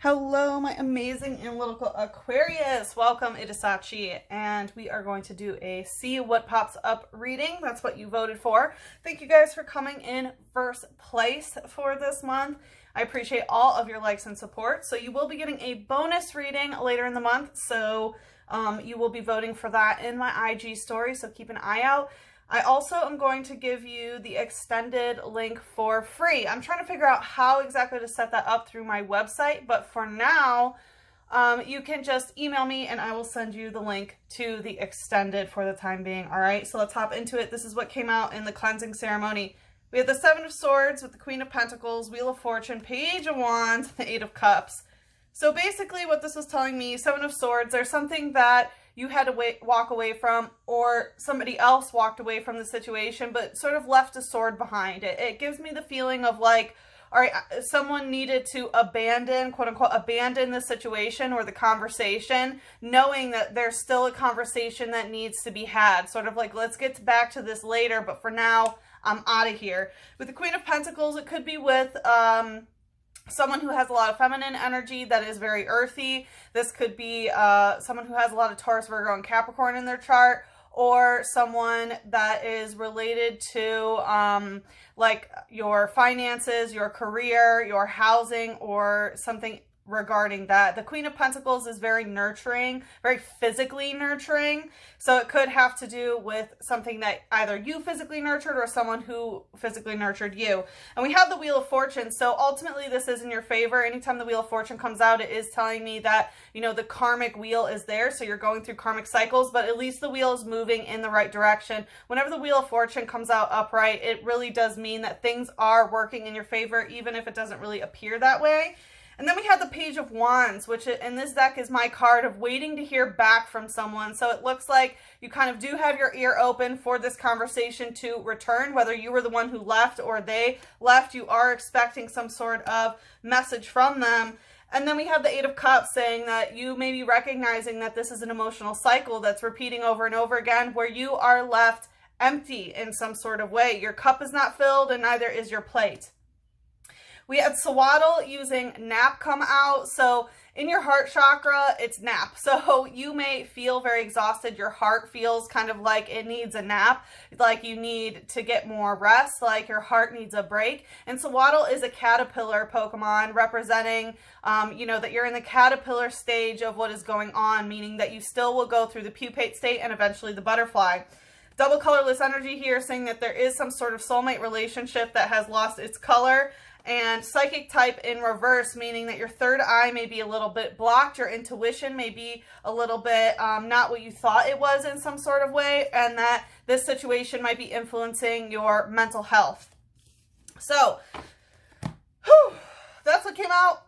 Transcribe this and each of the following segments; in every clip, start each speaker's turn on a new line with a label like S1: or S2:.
S1: Hello, my amazing analytical Aquarius. Welcome, it is Sachi, and we are going to do a See What Pops Up reading. That's what you voted for. Thank you guys for coming in first place for this month. I appreciate all of your likes and support. So you will be getting a bonus reading later in the month. So you will be voting for that in my IG story, so keep an eye out. I also am going to give you the extended link for free. I'm trying to figure out how exactly to set that up through my website, but for now, you can just email me and I will send you the link to the extended for the time being. All right, so let's hop into it. This is what came out in the cleansing ceremony. We have the Seven of Swords with the Queen of Pentacles, Wheel of Fortune, Page of Wands, the Eight of Cups. So basically what this was telling me, Seven of Swords, there's something that you had to walk away from, or somebody else walked away from the situation, but sort of left a sword behind it. It gives me the feeling of like, all right, someone needed to abandon, quote unquote, abandon the situation or the conversation, knowing that there's still a conversation that needs to be had. Sort of like, let's get back to this later, but for now, I'm out of here. With the Queen of Pentacles, it could be with someone who has a lot of feminine energy that is very earthy. This could be someone who has a lot of Taurus, Virgo, and Capricorn in their chart, or someone that is related to like your finances, your career, your housing, or something regarding that. The Queen of Pentacles is very nurturing, very physically nurturing. So it could have to do with something that either you physically nurtured or someone who physically nurtured you. And we have the Wheel of Fortune. So ultimately this is in your favor. Anytime the Wheel of Fortune comes out, it is telling me that, you know, the karmic wheel is there. So you're going through karmic cycles, but at least the wheel is moving in the right direction. Whenever the Wheel of Fortune comes out upright, it really does mean that things are working in your favor, even if it doesn't really appear that way. And then we have the Page of Wands, which in this deck is my card of waiting to hear back from someone. So it looks like you kind of do have your ear open for this conversation to return, whether you were the one who left or they left. You are expecting some sort of message from them. And then we have the Eight of Cups saying that you may be recognizing that this is an emotional cycle that's repeating over and over again, where you are left empty in some sort of way. Your cup is not filled and neither is your plate. We had Swaddle using nap come out. So in your heart chakra, it's nap. So you may feel very exhausted. Your heart feels kind of like it needs a nap, like you need to get more rest, like your heart needs a break. And Swaddle is a caterpillar Pokemon representing, you know, that you're in the caterpillar stage of what is going on, meaning that you still will go through the pupate state and eventually the butterfly. Double colorless energy here, saying that there is some sort of soulmate relationship that has lost its color. And psychic type in reverse, meaning that your third eye may be a little bit blocked, your intuition may be a little bit not what you thought it was in some sort of way, and that this situation might be influencing your mental health. So, that's what came out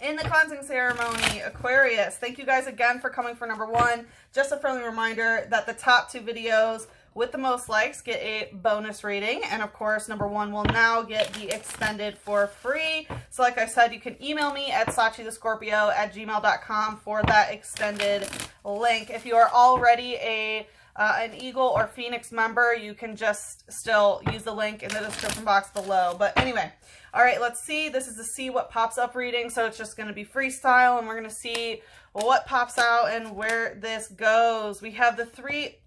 S1: in the cleansing ceremony, Aquarius. Thank you guys again for coming for number one. Just a friendly reminder that the top two videos with the most likes get a bonus reading. And of course, number one will now get the extended for free. So like I said, you can email me at sachithescorpio@gmail.com for that extended link. If you are already an Eagle or Phoenix member, you can just still use the link in the description box below. But anyway, all right, let's see. This is the See What Pops Up reading. So it's just going to be freestyle, and we're going to see what pops out and where this goes. We have the Three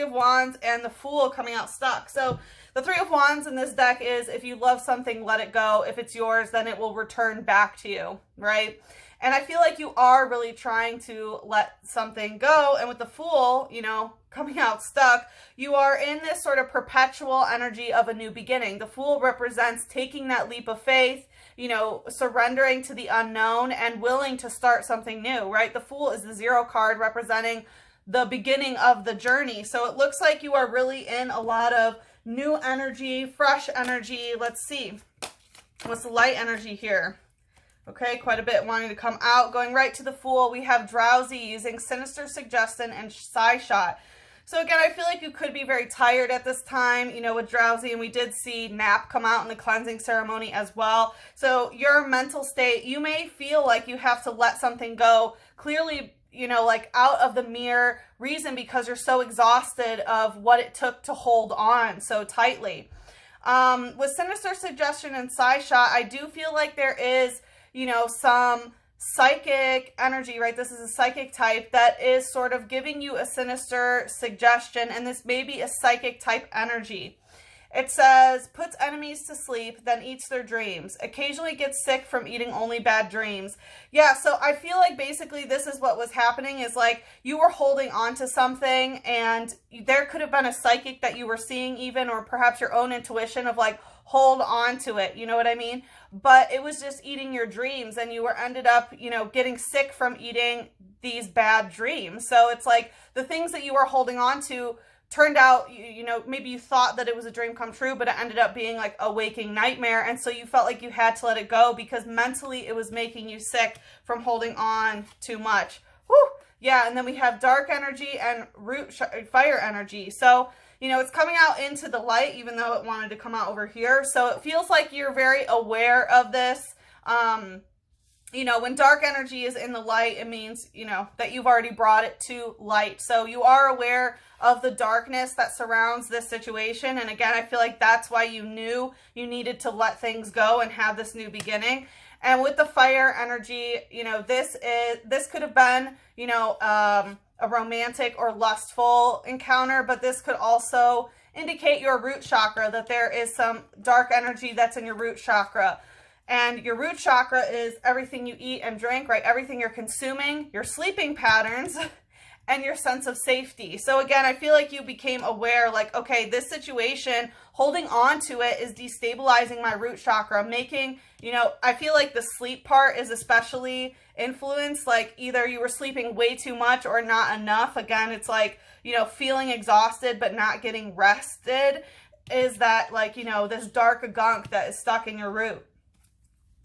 S1: of Wands and the Fool coming out stuck. So the Three of Wands in this deck is, if you love something, let it go. If it's yours, then it will return back to you, right? And I feel like you are really trying to let something go. And with the Fool, you know, coming out stuck, you are in this sort of perpetual energy of a new beginning. The Fool represents taking that leap of faith, you know, surrendering to the unknown and willing to start something new, right? The Fool is the 0 card representing the beginning of the journey. So it looks like you are really in a lot of new energy, fresh energy. Let's see. What's the light energy here? Okay, quite a bit wanting to come out. Going right to the Fool, we have Drowsy using Sinister Suggestion and Psy Shot. So again, I feel like you could be very tired at this time, you know, with Drowsy, and we did see Nap come out in the cleansing ceremony as well. So your mental state, you may feel like you have to let something go. Clearly, you know, like out of the mere reason because you're so exhausted of what it took to hold on so tightly. With Sinister Suggestion and Psy Shot, I do feel like there is you know, some psychic energy, right? This is a psychic type that is sort of giving you a sinister suggestion, and this may be a psychic type energy. It says, puts enemies to sleep, then eats their dreams. Occasionally gets sick from eating only bad dreams. Yeah, so I feel like basically this is what was happening, is like you were holding on to something, and there could have been a psychic that you were seeing even, or perhaps your own intuition of like, hold on to it. You know what I mean? But it was just eating your dreams, and you were ended up, you know, getting sick from eating these bad dreams. So it's like the things that you were holding on to turned out, you know, maybe you thought that it was a dream come true, but it ended up being like a waking nightmare. And so you felt like you had to let it go because mentally it was making you sick from holding on too much. Whew. Yeah. And then we have dark energy and fire energy. So, you know, it's coming out into the light, even though it wanted to come out over here. So it feels like you're very aware of this. You know, when dark energy is in the light, it means, you know, that you've already brought it to light. So you are aware of the darkness that surrounds this situation. And again, I feel like that's why you knew you needed to let things go and have this new beginning. And with the fire energy, you know, this could have been, you know, a romantic or lustful encounter, but this could also indicate your root chakra, that there is some dark energy that's in your root chakra. And your root chakra is everything you eat and drink, right? Everything you're consuming, your sleeping patterns, and your sense of safety. So again, I feel like you became aware, like, okay, this situation, holding on to it is destabilizing my root chakra, making, you know, I feel like the sleep part is especially influenced, like either you were sleeping way too much or not enough. Again, it's like, you know, feeling exhausted but not getting rested is that, like, you know, this dark gunk that is stuck in your root.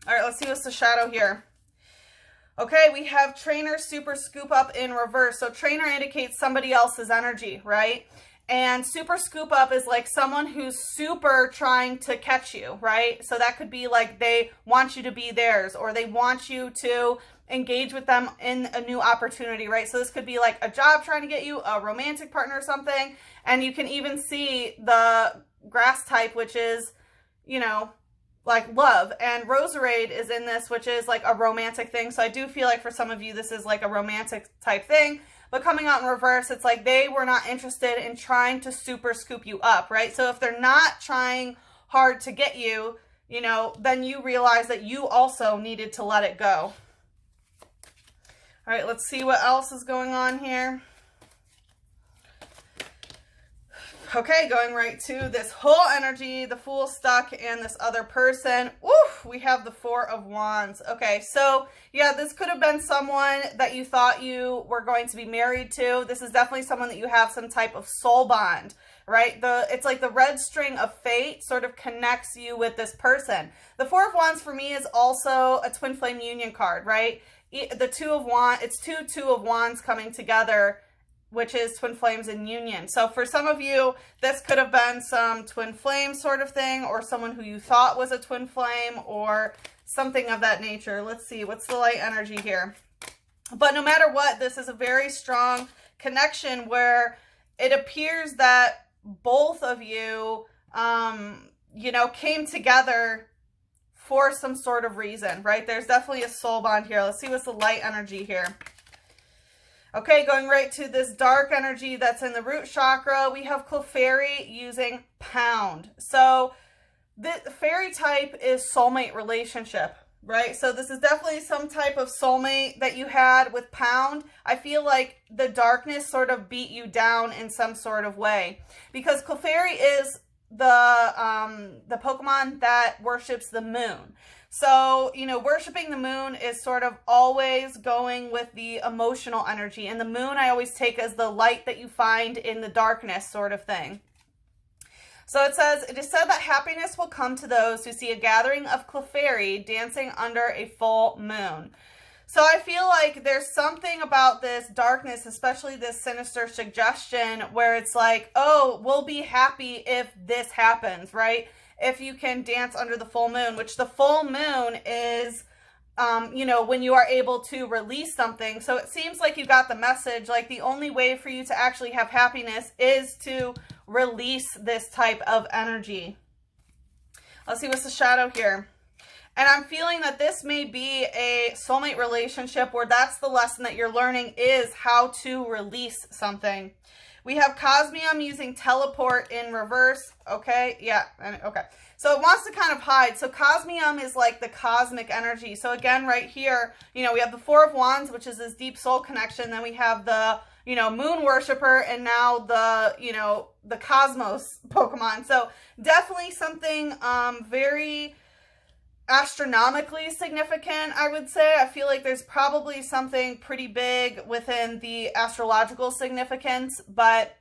S1: All right, let's see what's the shadow here. Okay, we have trainer super scoop up in reverse. So trainer indicates somebody else's energy, right? And super scoop up is like someone who's super trying to catch you, right? So that could be like they want you to be theirs, or they want you to engage with them in a new opportunity, right? So this could be like a job trying to get you, a romantic partner or something. And you can even see the grass type, which is, you know, like love, and Roserade is in this, which is like a romantic thing. So I do feel like for some of you, this is like a romantic type thing, but coming out in reverse, it's like they were not interested in trying to super scoop you up, right? So if they're not trying hard to get you, you know, then you realize that you also needed to let it go. All right, let's see what else is going on here. Okay, going right to this whole energy, the Fool stuck, and this other person. Oof, we have the Four of Wands. Okay, so yeah, this could have been someone that you thought you were going to be married to. This is definitely someone that you have some type of soul bond, right? It's like the red string of fate sort of connects you with this person. The Four of Wands for me is also a twin flame union card, right? The Two of Wands, it's two of Wands coming together, which is twin flames in union. So for some of you, this could have been some twin flame sort of thing, or someone who you thought was a twin flame, or something of that nature. Let's see, what's the light energy here? But no matter what, this is a very strong connection where it appears that both of you, you know, came together for some sort of reason, right? There's definitely a soul bond here. Let's see what's the light energy here. Okay, going right to this dark energy that's in the root chakra, we have Clefairy using Pound. So the fairy type is soulmate relationship, right? So this is definitely some type of soulmate that you had with Pound. I feel like the darkness sort of beat you down in some sort of way, because Clefairy is the Pokemon that worships the moon. So, you know, worshiping the moon is sort of always going with the emotional energy. And the moon I always take as the light that you find in the darkness sort of thing. So it says, it is said that happiness will come to those who see a gathering of Clefairy dancing under a full moon. So I feel like there's something about this darkness, especially this sinister suggestion, where it's like, oh, we'll be happy if this happens, right? If you can dance under the full moon, which the full moon is, you know, when you are able to release something. So it seems like you got the message, like the only way for you to actually have happiness is to release this type of energy. Let's see what's the shadow here. And I'm feeling that this may be a soulmate relationship where that's the lesson that you're learning, is how to release something. We have Cosmium using teleport in reverse. Okay, yeah, okay. So it wants to kind of hide. So Cosmium is like the cosmic energy. So again, right here, you know, we have the Four of Wands, which is this deep soul connection. Then we have the, you know, moon worshiper, and now the, you know, the cosmos Pokemon. So definitely something very astronomically significant, I would say. I feel like there's probably something pretty big within the astrological significance, but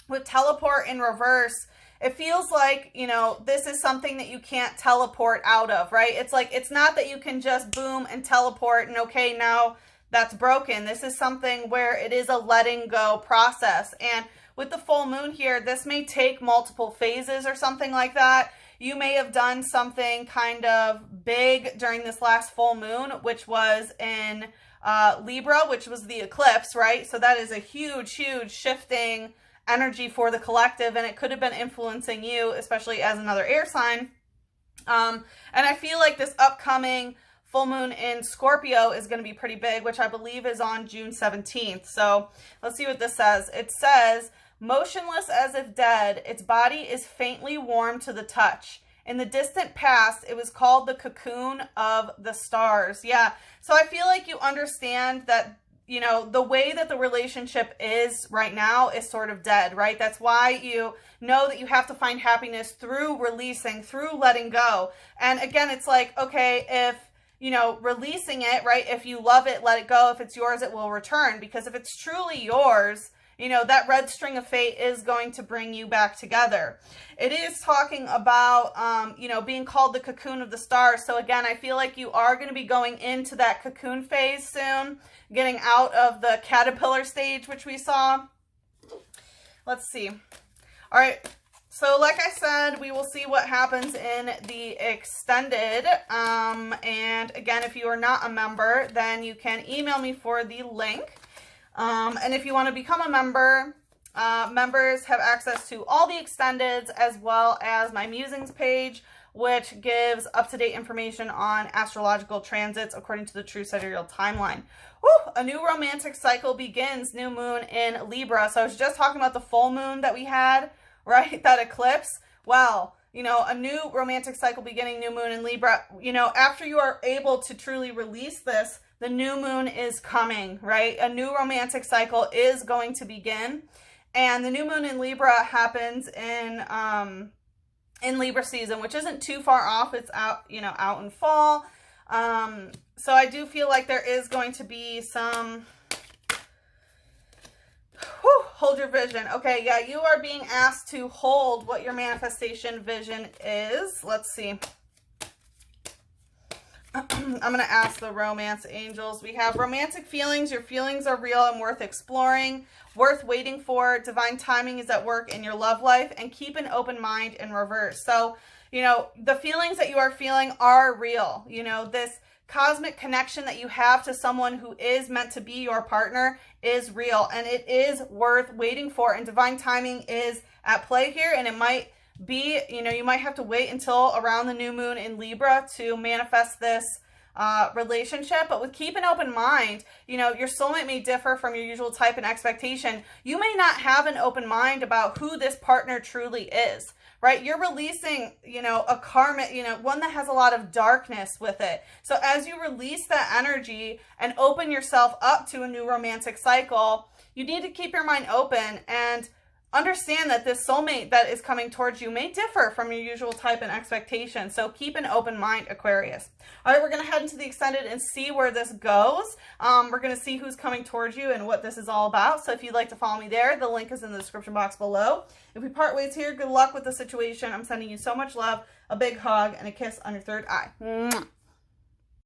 S1: with teleport in reverse, it feels like, you know, this is something that you can't teleport out of, right? It's like, it's not that you can just boom and teleport and okay, now that's broken. This is something where it is a letting go process. And with the full moon here, this may take multiple phases or something like that. You may have done something kind of big during this last full moon, which was in Libra, which was the eclipse, right? So that is a huge, huge shifting energy for the collective, and it could have been influencing you, especially as another air sign. And I feel like this upcoming full moon in Scorpio is going to be pretty big, which I believe is on June 17th. So let's see what this says. It says, motionless as if dead, its body is faintly warm to the touch. In the distant past, it was called the cocoon of the stars. Yeah, so I feel like you understand that, you know, the way that the relationship is right now is sort of dead, right? That's why you know that you have to find happiness through releasing, through letting go. And again, it's like, okay, if, you know, releasing it, right? If you love it, let it go. If it's yours, it will return. Because if it's truly yours, you know, that red string of fate is going to bring you back together. It is talking about, you know, being called the cocoon of the stars. So again, I feel like you are going to be going into that cocoon phase soon, getting out of the caterpillar stage, which we saw. Let's see. All right. So like I said, we will see what happens in the extended. And again, if you are not a member, then you can email me for the link. And if you want to become a member, members have access to all the extendeds as well as my musings page, which gives up-to-date information on astrological transits according to the true sidereal timeline. Woo! A new romantic cycle begins, new moon in Libra. So I was just talking about the full moon that we had, right? That eclipse. Well, you know, a new romantic cycle beginning, new moon in Libra. You know, after you are able to truly release this, the new moon is coming, right? A new romantic cycle is going to begin. And the new moon in Libra happens in Libra season, which isn't too far off. It's out, you know, out in fall. So I do feel like there is going to be some, hold your vision. Okay, yeah, you are being asked to hold what your manifestation vision is. Let's see. I'm going to ask the romance angels. We have romantic feelings. Your feelings are real and worth exploring, worth waiting for. Divine timing is at work in your love life, and keep an open mind in reverse. So, you know, the feelings that you are feeling are real. You know, this cosmic connection that you have to someone who is meant to be your partner is real, and it is worth waiting for. And divine timing is at play here, and it might be, you know, you might have to wait until around the new moon in Libra to manifest this relationship. But with keep an open mind, you know, your soulmate may differ from your usual type and expectation. You may not have an open mind about who this partner truly is, right? You're releasing, you know, a karmic, you know, one that has a lot of darkness with it. So as you release that energy and open yourself up to a new romantic cycle, you need to keep your mind open and understand that this soulmate that is coming towards you may differ from your usual type and expectation. So keep an open mind, Aquarius. All right, we're going to head into the extended and see where this goes. We're going to see who's coming towards you and what this is all about. So if you'd like to follow me there, the link is in the description box below. If we part ways here, good luck with the situation. I'm sending you so much love, a big hug, and a kiss on your third eye. Mwah.